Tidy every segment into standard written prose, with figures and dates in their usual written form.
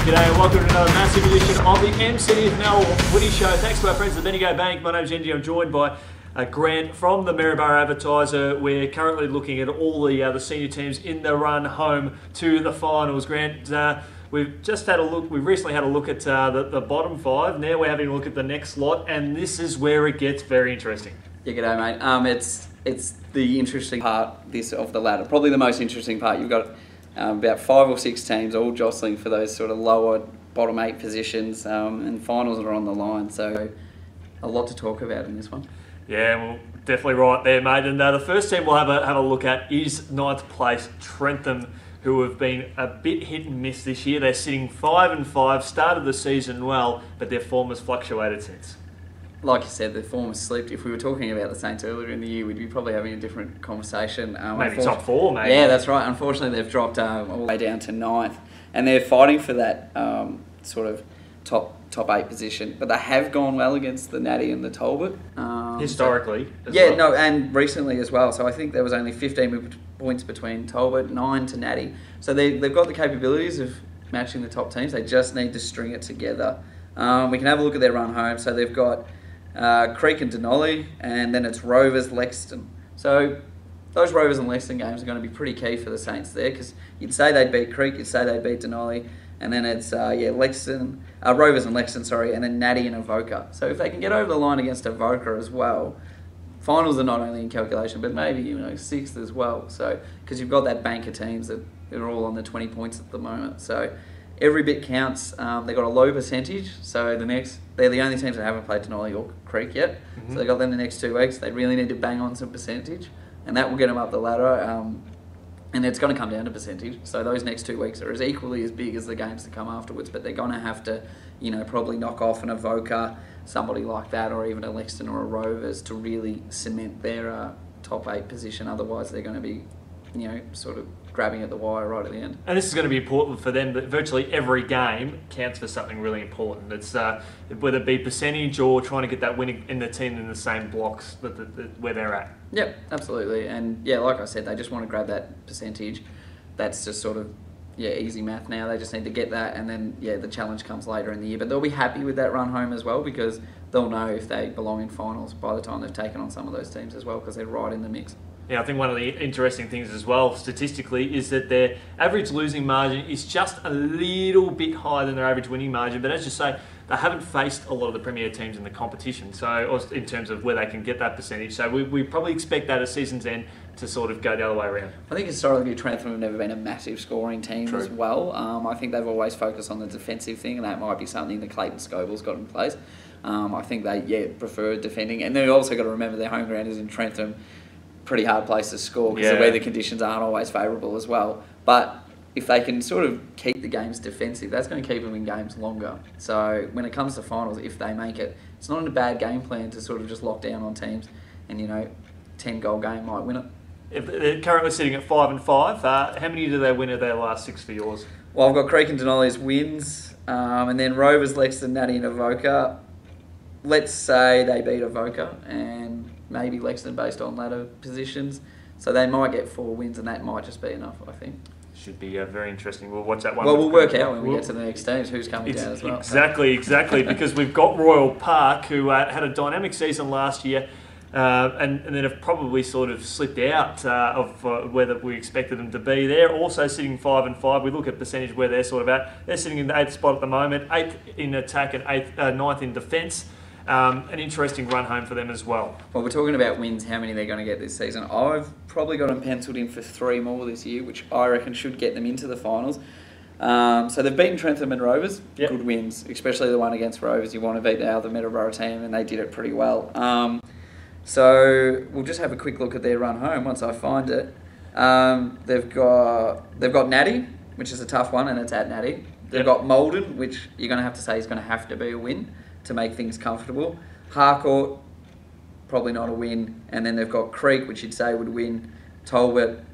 G'day and welcome to another massive edition of the Mcdfnl Footy Show. Thanks to our friends at the Bendigo Bank. My name's Yeendy. I'm joined by Grant from the Maryborough Advertiser. We're currently looking at all the senior teams in the run home to the finals. Grant, we've just had a look. We've recently had a look at the bottom five. Now we're having a look at the next lot, and this is where it gets very interesting. Yeah, g'day, mate. It's the interesting part of the ladder. Probably the most interesting part. You've got about 5 or 6 teams all jostling for those sort of lower bottom 8 positions, and finals are on the line. So a lot to talk about in this one. Yeah, well, definitely right there, mate. And the first team we'll have a look at is 9th place Trentham, who have been a bit hit and miss this year. They're sitting 5-5, started the season well, but their form has fluctuated since. Like you said, the form has slipped. If we were talking about the Saints earlier in the year, we'd be probably having a different conversation. Maybe top 4, maybe. Yeah, that's right. Unfortunately, they've dropped all the way down to 9th, and they're fighting for that sort of top 8 position. But they have gone well against the Natty and the Talbot. Historically. No, and recently as well. So I think there was only 15 points between Talbot, 9 to Natty. So they've got the capabilities of matching the top teams. They just need to string it together. We can have a look at their run home. So they've got Creek and Denali, and then it's Rovers, Lexington. So those Rovers and Lexington games are going to be pretty key for the Saints there, because you'd say they'd beat Creek, you'd say they'd beat Denali, and then it's Lexington, Rovers and Lexington, sorry, and then Natty and Avoca. So if they can get over the line against Avoca as well, finals are not only in calculation, but maybe 6th as well. So because you've got that bank of teams that are all on the 20 points at the moment. So every bit counts. They've got a low percentage, so they're the only teams that haven't played Denali or Creek yet. So they've got them the next 2 weeks. They really need to bang on some percentage, and that will get them up the ladder. And it's going to come down to percentage. So those next 2 weeks are equally as big as the games to come afterwards, but they're going to have to, probably knock off an Avoca, somebody like that, or even a Lexington or a Rovers to really cement their top 8 position. Otherwise, they're going to be, sort of grabbing at the wire right at the end. And this is going to be important for them, that virtually every game counts for something really important. It's whether it be percentage or trying to get that winning in the team in the same blocks where they're at. Yep, absolutely. And yeah, like I said, they just want to grab that percentage. That's just sort of easy math now. They just need to get that, and then the challenge comes later in the year. But they'll be happy with that run home as well, because they'll know if they belong in finals by the time they've taken on some of those teams as well, because they're right in the mix. Yeah, I think one of the interesting things as well, statistically, is that their average losing margin is just a little bit higher than their average winning margin. But as you say, they haven't faced a lot of the premier teams in the competition, or in terms of where they can get that percentage. So we probably expect that at season's end to sort of go the other way around. I think historically Trentham have never been a massive scoring team as well. I think they've always focused on the defensive thing, and that might be something that Clayton Scoble's got in place. I think they prefer defending, and they've also got to remember their home ground is in Trentham. Pretty hard place to score, because the weather conditions aren't always favourable as well. But if they can sort of keep the games defensive, that's going to keep them in games longer. So when it comes to finals, if they make it, it's not a bad game plan to sort of just lock down on teams, and 10-goal game might win it. If they're currently sitting at 5-5, how many do they win of their last 6 for yours? Well, I've got Creek and Denali's wins, and then Rovers, Lexington, Natty and Avoca. Let's say they beat Avoca, and maybe Lexington based on ladder positions. So they might get 4 wins, and that might just be enough, I think. Should be very interesting. We'll watch that one. Well, we'll work out when we get to the next teams who's coming down as well. Exactly, because we've got Royal Park, who had a dynamic season last year, and then have probably sort of slipped out of where we expected them to be. They're also sitting 5-5. We look at percentage where they're sort of at. They're sitting in the 8th spot at the moment, 8th in attack and 9th in defence. An interesting run home for them as well. Well, we're talking about wins, how many they're going to get this season. I've probably got them penciled in for 3 more this year, which I reckon should get them into the finals. So they've beaten Trentham and Rovers. Yep. Good wins, especially the one against Rovers. You want to beat the other Maryborough team, and they did it pretty well. So we'll just have a quick look at their run home once I find it. They've got Natty, which is a tough one, and it's at Natty. They've got Malden, which you're going to have to say is going to have to be a win to make things comfortable. Harcourt, probably not a win. And then they've got Creek, which you'd say would win. Talbot,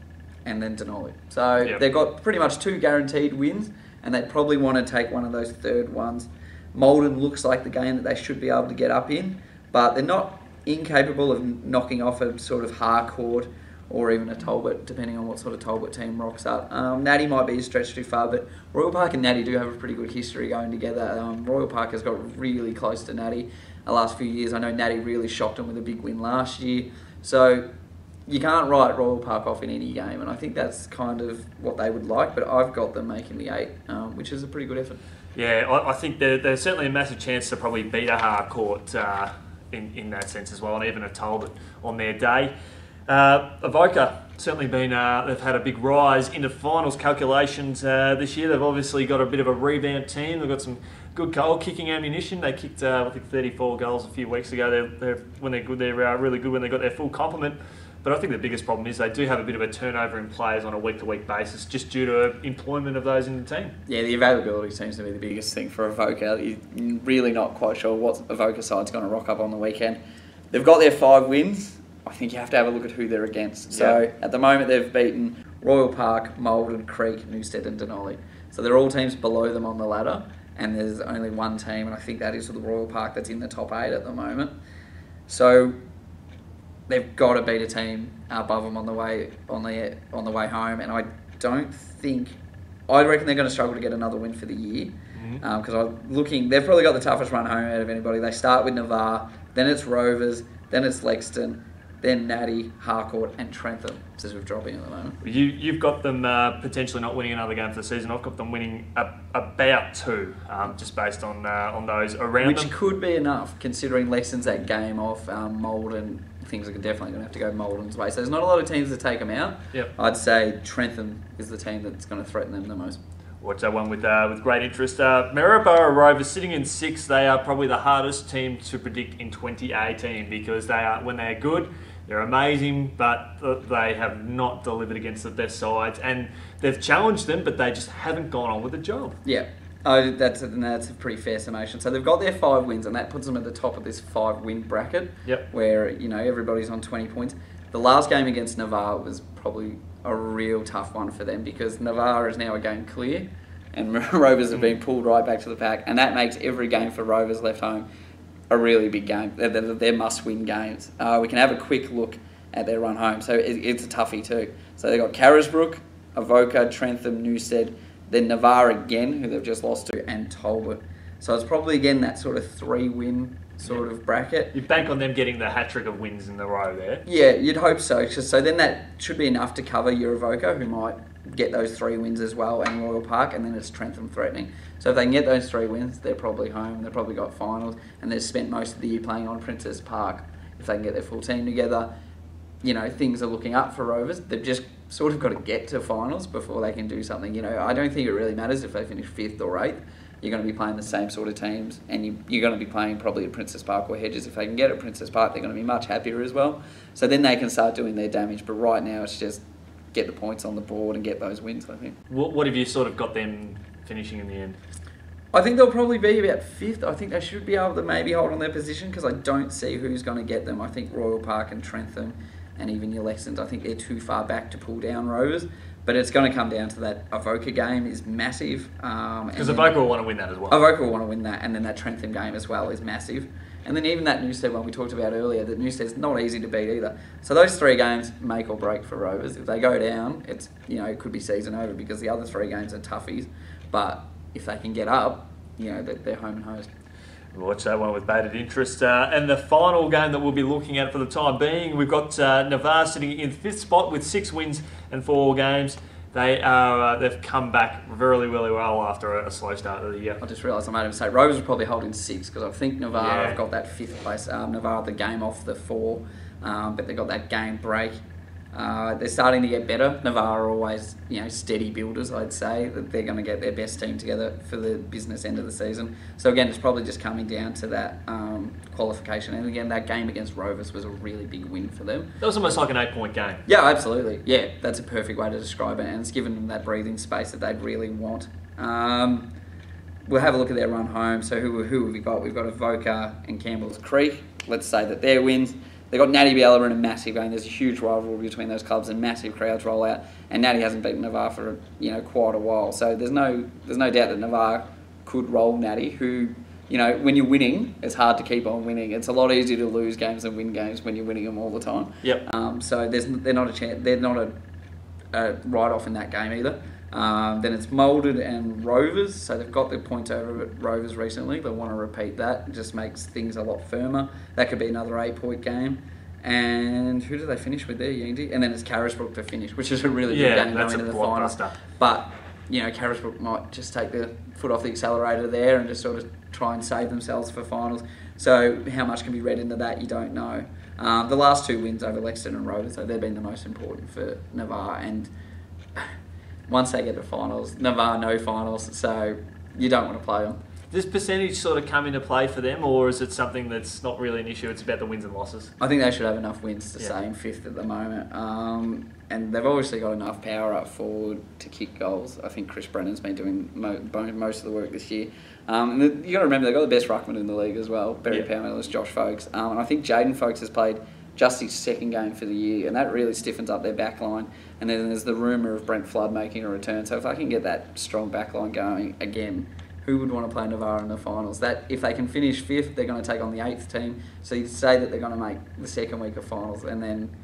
and then Denali. So they've got pretty much 2 guaranteed wins, and they'd probably want to take one of those third ones. Malden looks like the game that they should be able to get up in, but they're not incapable of knocking off a sort of Harcourt or even a Talbot, depending on what sort of Talbot team rocks up. Natty might be a stretch too far, but Royal Park and Natty do have a pretty good history going together. Royal Park has got really close to Natty the last few years. I know Natty really shocked them with a big win last year. So you can't write Royal Park off in any game, and I think that's kind of what they would like, but I've got them making the 8, which is a pretty good effort. Yeah, I think there's certainly a massive chance to probably beat a Harcourt in that sense as well, and even a Talbot on their day. Avoca certainly been they've had a big rise into finals calculations this year. They've obviously got a bit of a rebound team. They've got some good goal kicking ammunition. They kicked I think 34 goals a few weeks ago. When they're good, they're really good when they've got their full complement. But I think the biggest problem is they do have a bit of a turnover in players on a week-to-week basis, just due to employment of those in the team. Yeah, the availability seems to be the biggest thing for Avoca. You're really not quite sure what Avoca side's going to rock up on the weekend. They've got their 5 wins. I think you have to have a look at who they're against. So at the moment they've beaten Royal Park, Maldon, Creek, Newstead and Denali. So they're all teams below them on the ladder, and there's only one team, and I think that is the Royal Park, that's in the top 8 at the moment. So they've got to beat a team above them on the way home, and I reckon they're going to struggle to get another win for the year. Because they've probably got the toughest run home out of anybody. They start with Navarre, then it's Rovers, then it's Lexington, then Natty, Harcourt and Trentham, as we're dropping at the moment. You've got them potentially not winning another game for the season. I've got them winning about 2, just based on those around them. Which could be enough, considering Lexington's that game off Maldon. Things are definitely going to have to go Maldon's way. So there's not a lot of teams that take them out. Yep. I'd say Trentham is the team that's going to threaten them the most. Watch that one with great interest. Maryborough Rovers sitting in 6th. They are probably the hardest team to predict in 2018 because when they are good, they're amazing, but they have not delivered against the best sides, and they've challenged them, but they just haven't gone on with the job. Yeah. That's a pretty fair summation. So they've got their 5 wins, and that puts them at the top of this 5-win bracket. Yep. Where everybody's on 20 points. The last game against Navarre was probably a real tough one for them because Navarre is now a game clear, and Rovers have been pulled right back to the pack, and that makes every game for Rovers left home a really big game. They're must-win games. We can have a quick look at their run home. So it's a toughie too. So they've got Carisbrook, Avoca, Trentham, Newstead, then Navarre again, who they've just lost to, and Talbot. So it's probably, again, that sort of 3-win sort of bracket. You bank on them getting the hat-trick of wins in the row there. Yeah, you'd hope so. So then that should be enough to cover your Avoca, who might get those 3 wins as well, and Royal Park, and then it's Trentham threatening. So if they can get those 3 wins, they're probably home. They've probably got finals, and they've spent most of the year playing on Princess Park. If they can get their full team together, things are looking up for Rovers. They've just sort of got to get to finals before they can do something. I don't think it really matters if they finish 5th or 8th. You're going to be playing the same sort of teams, and you're going to be playing probably at Princess Park or Hedges. If they can get at Princess Park, they're going to be much happier as well. So then they can start doing their damage. But right now, it's just get the points on the board and get those wins, I think. What have you sort of got them finishing in the end? I think they'll probably be about 5th. I think they should be able to maybe hold on their position because I don't see who's going to get them. I think Royal Park and Trentham and even your Lexington, I think they're too far back to pull down Rovers. But it's going to come down to that Avoca game is massive. Because Avoca will want to win that as well. Avoca will want to win that, and then that Trentham game as well is massive. And then even that Newstead one we talked about earlier, that Newstead's not easy to beat either. So those 3 games make or break for Rovers. If they go down, it's it could be season over because the other 3 games are toughies. But if they can get up, they're home and hosed. We'll watch that one with bated interest. And the final game that we'll be looking at for the time being, we've got Navarre sitting in 5th spot with 6 wins and 4 games. They've come back really, really well after a slow start of the year. I just realised I made a mistake. Rovers will probably hold in 6 because I think Navarre have got that 5th place. Navarre the game off the 4, but they've got that game break. They're starting to get better. Navarre are always, steady builders, I'd say, that they're going to get their best team together for the business end of the season. So again, it's probably just coming down to that qualification. And again, that game against Rovers was a really big win for them. That was almost like an 8-point game. Yeah, absolutely. Yeah, that's a perfect way to describe it. And it's given them that breathing space that they'd really want. We'll have a look at their run home. So who have we got? We've got Avoca and Campbell's Creek. Let's say that their wins. They've got Natty Biella in a massive game. There's a huge rivalry between those clubs and massive crowds roll out. And Natty hasn't beaten Navarre for quite a while. So there's no doubt that Navarre could roll Natty, who when you're winning, it's hard to keep on winning. It's a lot easier to lose games than win games when you're winning them all the time. Yep. So they're not a chance. They're not a write-off in that game either. Then it's Moulded and Rovers. So they've got the points over at Rovers recently. They want to repeat that. It just makes things a lot firmer. That could be another 8-point game. And who do they finish with there, Yeendy? And then it's Carisbrook to finish, which is a really good game going into the finals. But Carisbrook might just take the foot off the accelerator there and just sort of try and save themselves for finals. So how much can be read into that, you don't know. The last 2 wins over Lexington and Rovers, so they've been the most important for Navarre. And once they get to finals, Navarre no finals, so you don't want to play them. Does percentage sort of come into play for them, or is it something that's not really an issue? It's about the wins and losses. I think they should have enough wins to stay in 5th at the moment. And they've obviously got enough power up forward to kick goals. I think Chris Brennan's been doing most of the work this year. And you got to remember, they've got the best ruckman in the league as well, Berry Power medalist Josh Folkes. And I think Jaden Folkes has played just his 2nd game for the year, and that really stiffens up their back line. And then there's the rumour of Brent Flood making a return. So if I can get that strong back line going again, who would want to play Navarre in the finals? That if they can finish 5th, they're going to take on the 8th team. So you say that they're going to make the 2nd week of finals, and then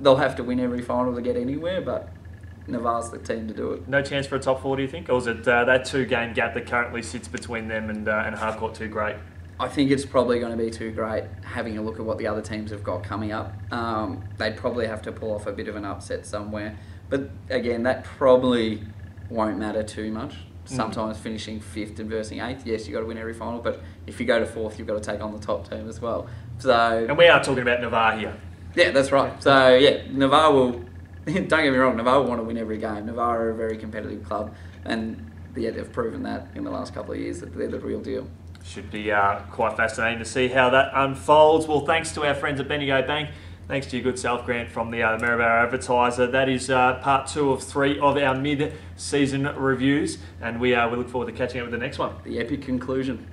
they'll have to win every final to get anywhere, but Navarre's the team to do it. No chance for a top 4, do you think? Or is it that 2-game gap that currently sits between them and Harcourt too great? I think it's probably going to be too great, having a look at what the other teams have got coming up. They'd probably have to pull off a bit of an upset somewhere. But again, that probably won't matter too much. Sometimes finishing 5th and versing 8th, yes, you've got to win every final, but if you go to 4th, you've got to take on the top team as well. And we are talking about Navarre here. Yeah, that's right. So, Navarre will... Don't get me wrong, Navarre will want to win every game. Navarre are a very competitive club, and they've proven that in the last couple of years, that they're the real deal. Should be quite fascinating to see how that unfolds. Well, thanks to our friends at Bendigo Bank. Thanks to your good self, Grant, from the Maryborough Advertiser. That is part 2 of 3 of our mid-season reviews, and we look forward to catching up with the next one. The epic conclusion.